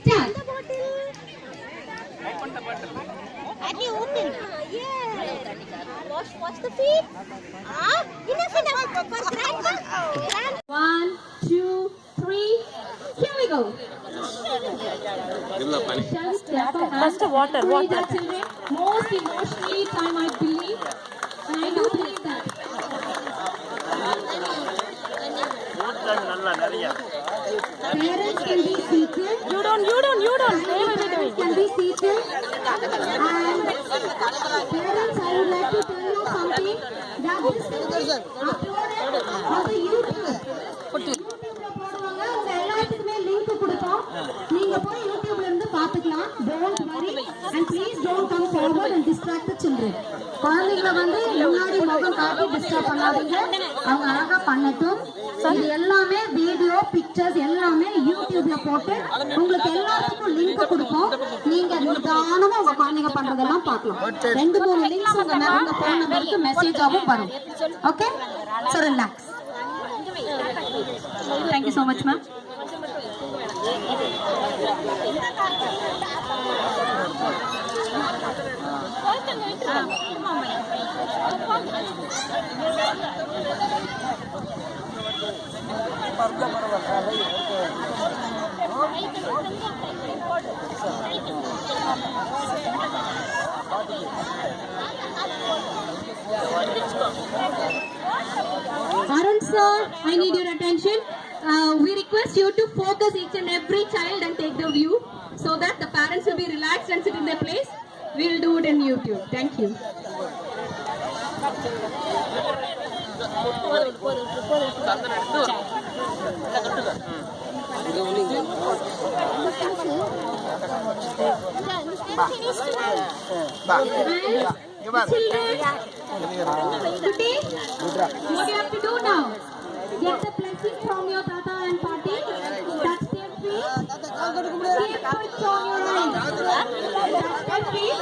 Start. Open the bottle. Wash the feet. Enough for grandma. 1, 2, 3. Here we go. First water. Children, most emotionally time I believe, and I do believe that. Parents can be seated. You don't. Parents can be seated. And parents, I would like to tell you something. That this will be uploaded on the YouTube. YouTubeல போடுவாங்க. உங்க எல்லாத்துக்குமே link கொடுப்போம். நீங்க போய் YouTubeல இருந்து பாத்துக்கலாம். Don't worry and please don't come forward and distract the children. குழந்தைகளை வந்து முன்னாடி முகம் காட்டி டிஸ்டர்ப் பண்ணாதீங்க. அவங்க அழகா பண்ணட்டும். இது எல்லாமே வீடியோ பிக்சர்ஸ் எல்லாமே யூடியூப்ல போட்டு உங்களுக்கு எல்லாத்துக்கும் லிங்க் கொடுப்போம். நீங்க நிதானமா உங்க குழந்தைங்க பண்றதெல்லாம் பார்க்கலாம். 2-3 லிங்க்ஸ் உங்க போன் நம்பருக்கு மெசேஜாவும் வரும். Okay, so relax. Thank you so much, ma'am. Arun sir, I need your attention. We request you to focus each and every child and take the view so that the parents will be relaxed and sit in their place. We will do it in YouTube. Thank you. Children, today, what you have to do now? Get the blessing from your tata and paati. Touch their feet. Keep it on your eyes. Touch their feet.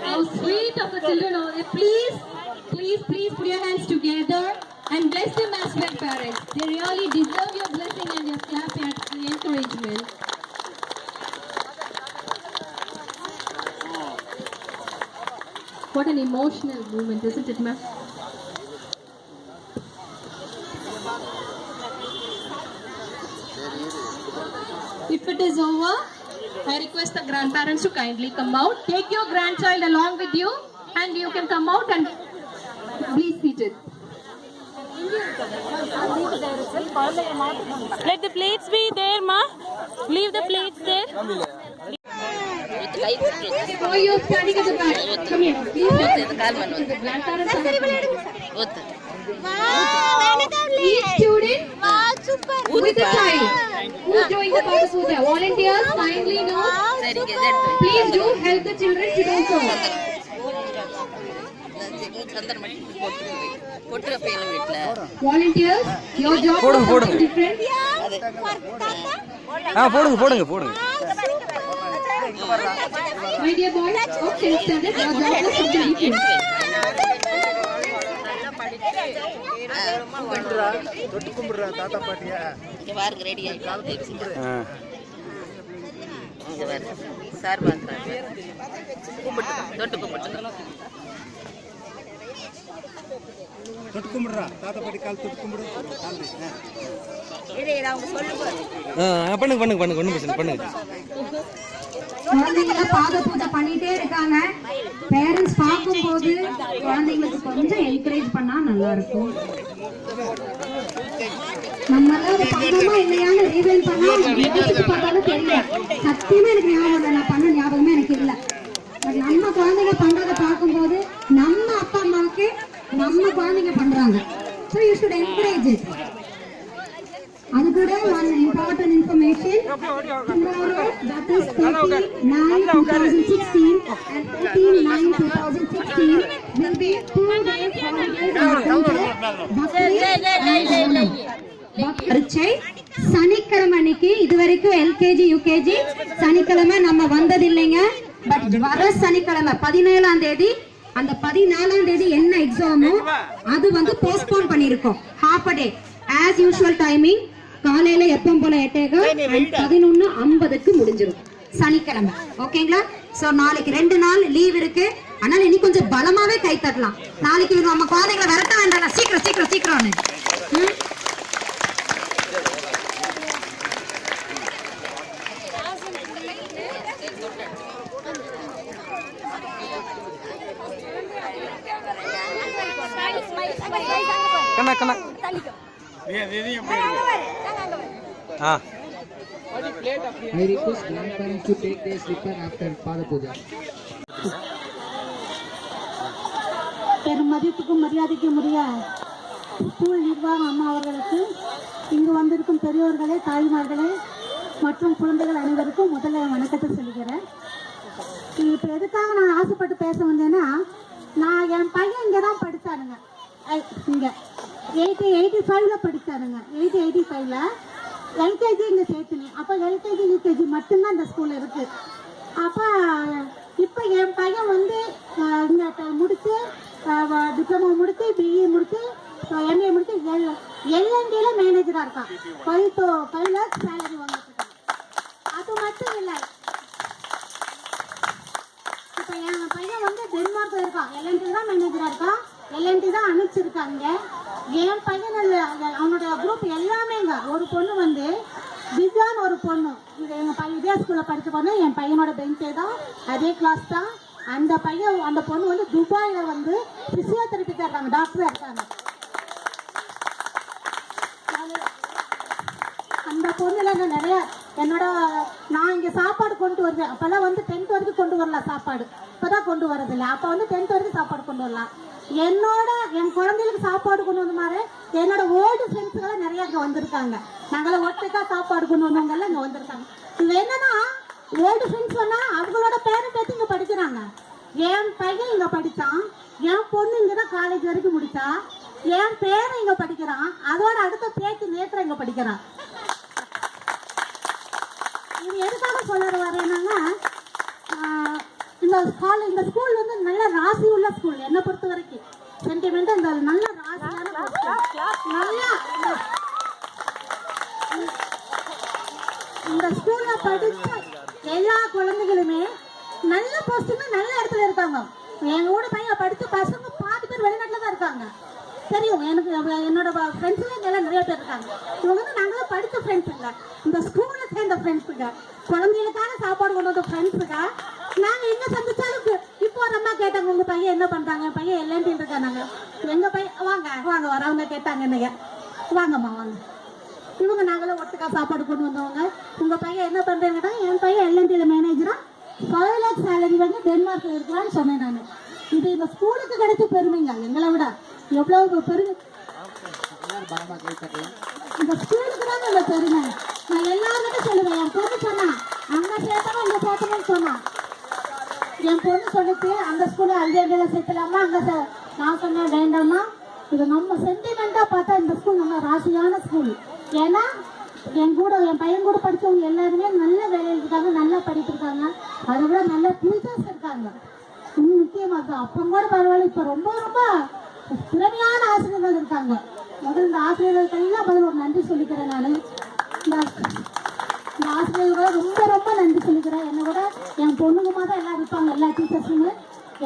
How sweet of the children are they. Please put your hands together and bless them as well, parents. They really deserve your blessing and your clap and encouragement. What an emotional moment, isn't it, ma'am? If it is over, I request the grandparents to kindly come out. Take your grandchild along with you and you can come out and please seat it. Let the plates be there, ma. Leave the plates there. Oh, you're standing at the back. Come here, please. The grandparents are each student with a child who's doing the Pada Puja. Volunteers, kindly note. Please do help the children to do so. Volunteers, your job is something different. போடுங்க. My dear boys, okay, standard, your job is something different. தொட்டு கும்பிடுறா தாத்தா பாட்டியா இங்க வாருக்கு ready ஆயிட்டா இங்க வாரு sir பாக்குறாங்க கும்பிட்டு தொட்டு கும்பிடுறா தாத்தா பாட்டி கால் தொட்டு கும்பிடு பண்ணுங்க குழந்தைங்க பாத பூஜை பண்ணிட்டே இருக்காங்க. பேரண்ட்ஸ் பார்க்கும்போது குழந்தைங்களுக்கு கொஞ்சம் என்கரேஜ் பண்ணா நல்லா இருக்கும். நம்மளால பண்ணமா இல்லையான்னு ரீவைண்ட் பண்ணா யோசிச்சு பார்த்தாலும் தெரியல. சத்தியமா எனக்கு ஞாபகம் இல்லை, நான் பண்ண ஞாபகமே எனக்கு இல்லை. நம்ம குழந்தைங்க பண்றதை பார்க்கும்போது நம்ம அப்பா அம்மாவுக்கு நம்ம குழந்தைங்க பண்றாங்க. So you should encourage it. அது கூட one important information. Tomorrow, that is 30/9/2016 and 13/9/2016 will be 2 days holidays பரீட்சை. சனிக்கிழமை அன்னைக்கு இதுவரைக்கும் எல்கேஜி யூகேஜி பட் வர சனிக்கிழமை 17ஆம் தேதி அந்த 14ஆம் தேதி என்ன எக்ஸாமோ அது வந்து போஸ்ட்போன் பண்ணிருக்கோம். Half day as usual timing காலையில எப்பவும் போல 11:50க்கு முடிஞ்சிடும் சனிக்கிழமை. ஓகேங்களா? சோ நாளைக்கு 2 நாள் லீவ் இருக்கு. அதனால இனி கொஞ்சம் பலமாவே கை தட்டலாம். நாளைக்கு நம்ம குழந்தைங்களை விரட்ட வேண்டாம். சீக்கிரம் சீக்கிரம் சீக்கிரம். கண்ணா கண்ணா ஆ I request grandparents to take their slipper after Pada Puja. பெரும் மதிப்புக்கும் மரியாதைக்கும் உரிய ஸ்கூல் நிர்வாகம் அம்மா அவர்களுக்கு, இங்கு வந்திருக்கும் பெரியோர்களே, தாய்மார்களே மற்றும் குழந்தைகள் அனைவருக்கும் முதல்ல வணக்கத்தை சொல்லிக்கிறேன். இப்போ எதுக்காக நான் ஆசைப்பட்டு பேச வந்தேன்னா, நான் என் பையன் இங்கே தான் படித்தானுங்க. இங்கே 85ல படித்தானுங்க. 85ல எல்கேஜி இங்கே சேர்த்துனேன். அப்போ எல்கேஜி யூகேஜி மட்டும்தான் இந்த ஸ்கூல் இருக்கு. அப்போ இப்போ என் பையன் வந்து இங்கே முடித்து டிப்ளமோ முடித்து பிஇ முடித்து எம்ஏ முடித்து எல்என்டில மேனேஜராக இருக்கான். 5 lakhs சேலரி வாங்கிட்டு இருக்கான். அது மட்டும் இல்லை, இப்போ என் பையன் வந்து டென்மார்க்ல இருக்கான். எல்என்டி தான் மேனேஜராக இருக்கான். எல்என்டி தான் அனுப்பிச்சிருக்காங்க. என் பையன் அவனுடைய குரூப் எல்லாமேங்க. ஒரு பொண்ணு வந்து திவ்யான்னு ஒரு பொண்ணு, எங்க பையன் இதே ஸ்கூல்ல படிச்ச பொண்ணு, என் பையனோட பெஞ்சே தான், அதே கிளாஸ் தான். அந்த பையன் அந்த பொண்ணு வந்து துபாயில வந்து பிசியோதெரபி தர்றாங்க, டாக்டரா இருக்காங்க. அந்த பொண்ணுல நிறைய என்னோட நான் இங்க சாப்பாடு கொண்டு வருவேன். அப்பெல்லாம் வந்து 10th வரைக்கும் கொண்டு வரலாம் சாப்பாடு, இப்பதான் கொண்டு வரதில்லை. அப்ப வந்து 10th வரைக்கும் சாப்பாடு கொண்டு வரலாம். என் குழந்தைகளுக்கு சாப்பாடு கொண்டு வந்த மாதிரி என்னோட ஓல்டு ஃப்ரெண்ட்ஸ் எல்லாம் நிறைய இங்க வந்திருக்காங்க. நாங்களாம் ஒட்டுக்கா சாப்பாடு கொண்டு வந்தவங்க எல்லாம் இங்க வந்திருக்காங்க. இது என்னன்னா, ஓல்டு ஃப்ரெண்ட்ஸ் சொன்னா அவங்களோட பேரன் பேத்தி இங்க படிக்கிறாங்க. என் பையன் இங்க படிச்சான், என் பொண்ணு இங்கதான் காலேஜ் வரைக்கும் முடிச்சா, என் பேரன் இங்க படிக்கிறான், அதோட அடுத்த பேத்தி நேற்று இங்க படிக்கிறான். இது எதுக்காக சொல்ல வரேன்னாங்க, இந்த ஸ்கூல் வந்து நல்ல ராசி உள்ள ஸ்கூல். என்னை பொறுத்த வரைக்கும் சென்டிமெண்ட் இந்த நல்ல ராசியான நல்லா இந்த ஸ்கூல்ல படிச்ச எல்லா குழந்தைகளுமே நல்ல போஸ்டிங்க நல்ல இடத்துல இருக்காங்க. எங்க கூட பையன் படிச்ச பசங்க 5 பேர் வெளிநாட்டுல தான் இருக்காங்க. தெரியும் எனக்கு, என்னோட ஃப்ரெண்ட்ஸுங்க எல்லாம் நிறைய பேர் இருக்காங்க. இவங்க வந்து நாங்களும் படித்த ஃப்ரெண்ட்ஸ் இல்லை, இந்த ஸ்கூல்ல சேர்ந்த ஃப்ரெண்ட்ஸுங்க, குழந்தைகளுக்கான சாப்பாடு கொண்டு வந்த ஃப்ரெண்ட்ஸுங்க. நாங்க எங்க சந்திச்சாலும் இப்போ ஒரு அம்மா கேட்டாங்க, உங்க பையன் என்ன பண்றாங்க? என் பையன் எல்என்டி இருக்காங்க. எங்க பையன் வாங்க வாங்க வரவங்க கேட்டாங்க, என்னைய வாங்கம்மா வாங்க. இவங்க நாங்களும் ஒட்டுக்கா சாப்பாடு கொண்டு வந்தவங்க. உங்க பையன் என்ன பண்றேன்னு, என் பையன் எல்என்டில மேனேஜரா 5 lakhs சேலரி வந்து டென்மார்க்ல இருக்கிறான்னு சொன்னேன் நான். இது இந்த ஸ்கூலுக்கு கிடைச்ச பெருமைங்க, எங்களை விட எவ்வளவு பெருமை இந்த ஸ்கூலுக்கு தான் நம்ம பெருமை. நான் எல்லாருமே சொல்லுவேன். என் பொண்ணு சொன்னா அங்க சேர்த்தணும் இங்க சேர்த்தணும்னு சொன்னா, என் பொண்ணு சொல்லிட்டு அந்த ஸ்கூல்ல அல்ஜேரியால சேர்த்தலாமா, அங்க நான் சொன்னேன் வேண்டாமா. இது நம்ம சென்டிமெண்டா பார்த்தா இந்த ஸ்கூல் நம்ம ராசியான ஸ்கூல். ஏன்னா என் பையன் கூட படிச்சவங்க எல்லாருமே நல்ல வேலையில் இருக்காங்க, நல்லா படிச்சிருக்காங்க, அதை விட நல்ல டீச்சர்ஸ் இருக்காங்க. இன்னும் முக்கியமாக அப்போ கூட பரவாயில்ல, இப்போ ரொம்ப ரொம்ப திறமையான ஆசிரியர்கள் இருக்காங்க. முதல்ல இந்த ஆசிரியர்களுக்கெல்லாம் பதில் ஒரு நன்றி சொல்லிக்கிறேன். நான் இந்த ஆசிரியர்களோட ரொம்ப ரொம்ப நன்றி சொல்லிக்கிறேன். என்னை விட என் பொண்ணுங்கமா தான் எல்லாம் இருப்பாங்க, எல்லா டீச்சர்ஸுமே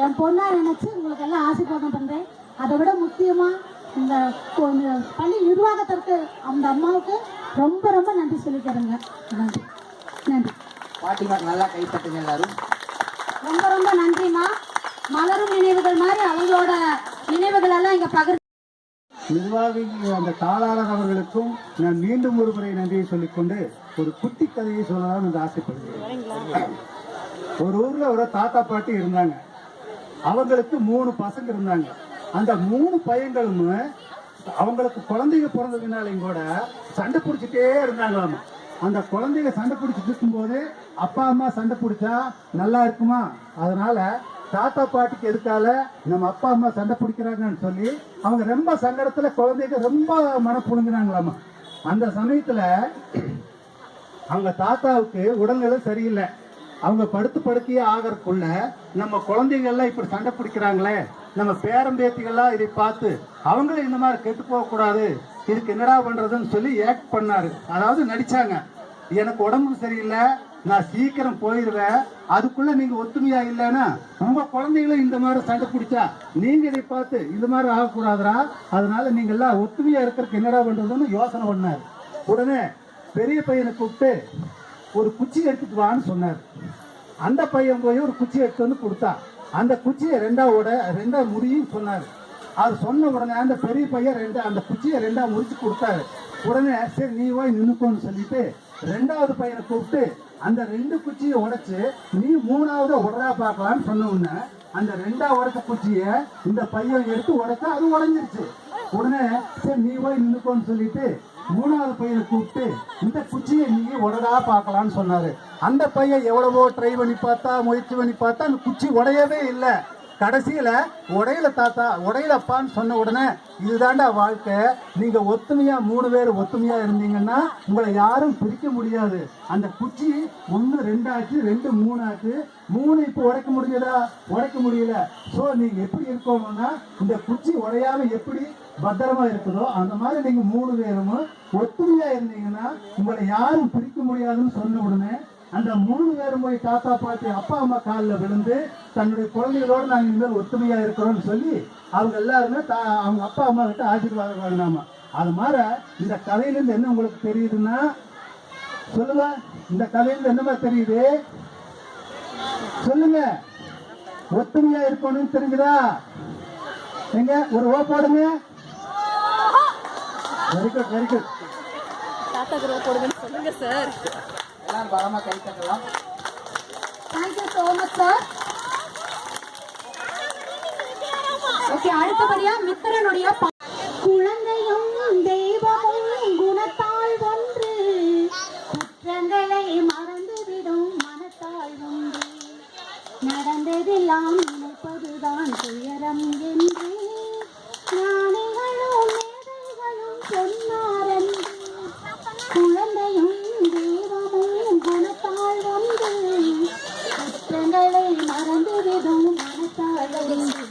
என் பொண்ணா நினைச்சு உங்களுக்கு எல்லாம் ஆசீர்வாதம் பண்றேன். அதை விட முக்கியமா இந்த பள்ளி நிர்வாகத்திற்கு அந்த அம்மாவுக்கு ரொம்ப ரொம்ப நன்றி சொல்லிக்கிறேங்க. நன்றி நன்றி. பாட்டிமா நல்லா கைப்பற்றுங்க எல்லாரும். ரொம்ப ரொம்ப நன்றிமா. மலரும் நினைவுகள் மாதிரி அவங்களோட நினைவுகள் எல்லாம் இங்க பகிர்ந்து நிர்வாகி அந்த தாளாளர் அவர்களுக்கும் நான் மீண்டும் ஒரு முறை நன்றியை சொல்லிக்கொண்டு ஒரு குட்டி கதையை சொல்லலாம் என்று ஆசைப்படுகிறேன். ஒரு ஊர்ல ஒரு தாத்தா பாட்டி இருந்தாங்க. அவங்களுக்கு 3 பசங்க இருந்தாங்க. அந்த 3 பையங்களும் அவங்களுக்கு குழந்தைங்க பிறந்ததுனாலையும் கூட சண்டை பிடிச்சிட்டே இருந்தாங்களாமா. அந்த குழந்தைங்க சண்டை பிடிச்சிட்டு இருக்கும்போது அப்பா அம்மா சண்டை பிடிச்சா நல்லா இருக்குமா, அதனால தாத்தா பாட்டிக்கு எதுக்கால நம்ம அப்பா அம்மா சண்டை பிடிக்கிறாங்கன்னு சொல்லி அவங்க ரொம்ப சங்கடத்துல குழந்தைங்க ரொம்ப மனப்புழுங்கினாங்களாமா. அந்த சமயத்துல அவங்க தாத்தாவுக்கு உடல்நிலை சரியில்லை. அவங்க படுத்து படுக்கையே ஆகிறதுக்குள்ள நம்ம குழந்தைகள்லாம் இப்படி சண்டை பிடிக்கிறாங்களே, நம்ம பேரம்பேத்திகள்லாம் இதை பார்த்து அவங்களும் இந்த மாதிரி கெட்டு போக கூடாது, இதுக்கு என்னடா பண்றதுன்னு சொல்லி ஆக்ட் பண்ணாரு. அதாவது நடிச்சாங்க. எனக்கு உடம்புக்கு சரியில்லை, நான் சீக்கிரம் போயிருவேன், அதுக்குள்ள நீங்க ஒத்துமையா இல்லைன்னா உங்க குழந்தைகளும் இந்த மாதிரி சண்டை பிடிச்சா நீங்க இதை பார்த்து இந்த மாதிரி ஆகக்கூடாதுரா, அதனால நீங்க எல்லாம் ஒத்துமையா இருக்கிறதுக்கு என்னடா பண்றதுன்னு யோசனை பண்ணாரு. உடனே பெரிய பையனை கூப்பிட்டு ஒரு குச்சி எடுத்துட்டு வான்னு சொன்னார். அந்த பையன் போய் ஒரு குச்சி எடுத்து வந்து கொடுத்தா. அந்த குச்சியை ரெண்டா முறியும் சொன்னாரு. அது சொன்ன உடனே அந்த பெரிய பையன் அந்த குச்சியை ரெண்டா முறிச்சு கொடுத்தாரு. உடனே சரி நீ போய் நின்னுக்கோன்னு சொல்லிட்டு ரெண்டாவது பையனை கூப்பிட்டு அந்த 2 குச்சியை உடைச்சு நீ 3வது உடறா பார்க்கலான்னு சொன்ன உடனே அந்த 2ஆ உடைச்ச குச்சியை இந்த பையன் எடுத்து உடைச்சா அது உடைஞ்சிருச்சு. உடனே சரி நீ போய் நின்னுக்கோன்னு சொல்லிட்டு 3வது பையனை கூப்பிட்டு இந்த குச்சியை நீ உடடா பார்க்கலான்னு சொன்னாரு. அந்த பையன் எவ்வளவோ ட்ரை பண்ணி பார்த்தா, முயற்சி பண்ணி பார்த்தா அந்த குச்சி உடையவே இல்லை. கடைசியில உடையில தாத்தா உடையிலப்பான்னு சொன்ன உடனே இதுதாண்டா வாழ்க்கை, நீங்க ஒத்துமையா 3 பேர் ஒத்துமையா இருந்தீங்கன்னா உங்களை யாரும் பிரிக்க முடியாது. அந்த குச்சி 1 2 ஆச்சு, 2 3 ஆச்சு, 3 இப்ப உடைக்க முடிஞ்சதா? உடைக்க முடியல. சோ நீங்க எப்படி இருக்கணும்னா இந்த குச்சி உடையாம எப்படி பத்திரமா இருக்குதோ அந்த மாதிரி நீங்க 3 பேரும் ஒத்துமையா இருந்தீங்கன்னா உங்களை யாரும் பிரிக்க முடியாதுன்னு சொன்ன உடனே அந்த 3 பேரும் போய் தாத்தா பாட்டி அப்பா அம்மா காலில் விழுந்து தன்னுடைய குழந்தைகளோடு நாங்கள் இனிமேல் ஒத்துமையா இருக்கிறோம்னு சொல்லி அவங்க எல்லாருமே அவங்க அப்பா அம்மா கிட்ட ஆசீர்வாதம் வாங்கினாமா. அது மாதிரி இந்த கதையிலிருந்து என்ன உங்களுக்கு தெரியுதுன்னா சொல்லுங்க, இந்த கதையிலிருந்து என்ன மாதிரி தெரியுது சொல்லுங்க. ஒத்துமையா இருக்கணும்னு தெரியுதா? எங்க ஒரு ஓ போடுங்க. Very good very good. தாத்தாக்கு ரோ போடுங்கன்னு சொல்லுங்க சார். எல்லாம் பலமா கை தட்டலாம். Thank you so much sir. Okay, அடுத்தபடியா மித்திரனுடைய குழந்தையும் தெய்வமும் குணத்தால் ஒன்று, குற்றங்களை மறந்துவிடும் மனத்தால் ஒன்று, நடந்ததெல்லாம் நினைப்பதுதான் துயரம் என்று ஞானிகளும் மேதைகளும் சொன்னாரன்று. குழந்தையும் தெய்வமும் குணத்தால் ஒன்று, குற்றங்களை மறந்துவிடும் மனத்தால் ஒன்று.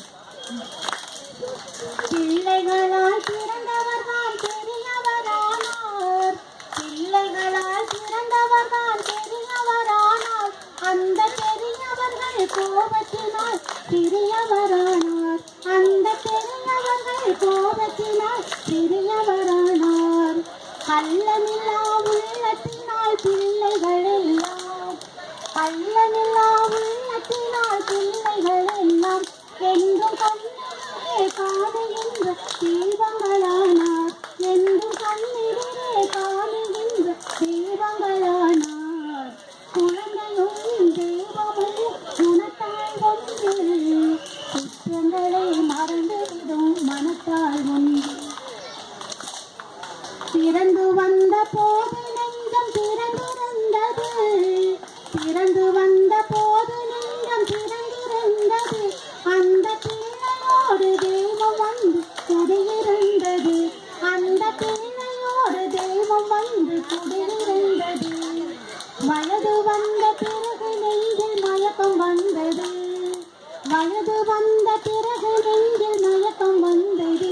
பிள்ளைகளால் பிறந்தவர்தான் பெரியவரானார், பிள்ளைகளால் பிறந்தவர்தான் பெரியவரானார், அந்த பெரியவர்கள் கோபத்தினால் சிறியவரானார், அந்த பெரியவர்கள் கோபத்தினால் சிறியவரானார். கள்ளமில்லா உள்ளத்தினால் பிள்ளைகள் எல்லாம், கள்ளமில்லா உள்ளத்தினால் பிள்ளைகள் எல்லாம் என்றும் கண்ணிலே காணுகின்ற தெய்வங்களானார், என்றும் கண்ணிலே காணுகின்ற தெய்வங்களானார். குழந்தையும் தெய்வமும் குணத்தால் ஒன்று, குற்றங்களை மறந்துவிடும் மனத்தால் ஒன்று. பிறந்து வந்த போது நெஞ்சம் பிறந்திருந்தது, பிறந்து வந்த போது நெஞ்சம் பிறந்திருந்தது, அந்த பிள்ளையோடு தெய்வம் வந்து குடியிருந்தது, அந்த பிள்ளையோடு தெய்வம் வந்து குடியிருந்தது. வயது வந்த பிறகு நெஞ்சில் மயக்கம் வந்தது, வயது வந்த பிறகு நெஞ்சில் மயக்கம் வந்தது,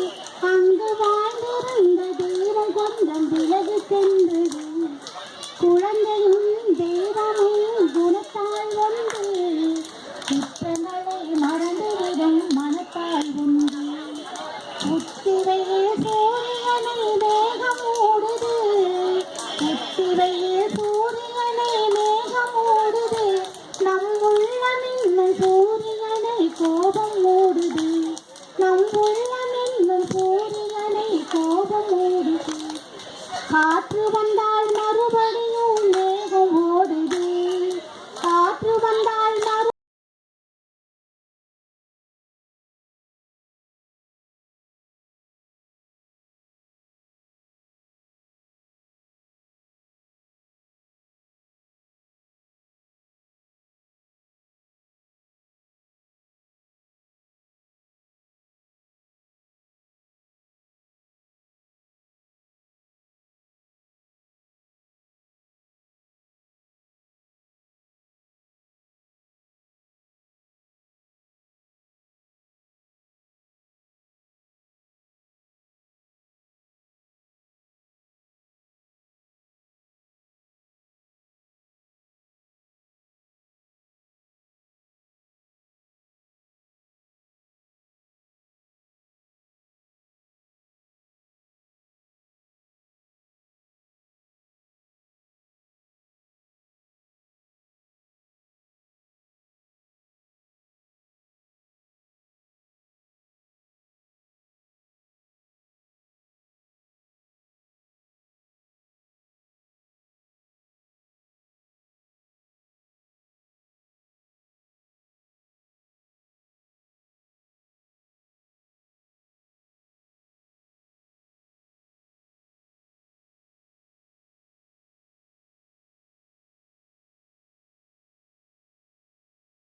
அங்கு வாழ்ந்திருந்த தெய்வம் கொஞ்சம் விலகி சென்றது. குழந்தையும் தெய்வமும் குணத்தால் ஒன்று, குற்றங்களை மறந்துவிடும் மனத்தால் ஒன்று. புத்திரை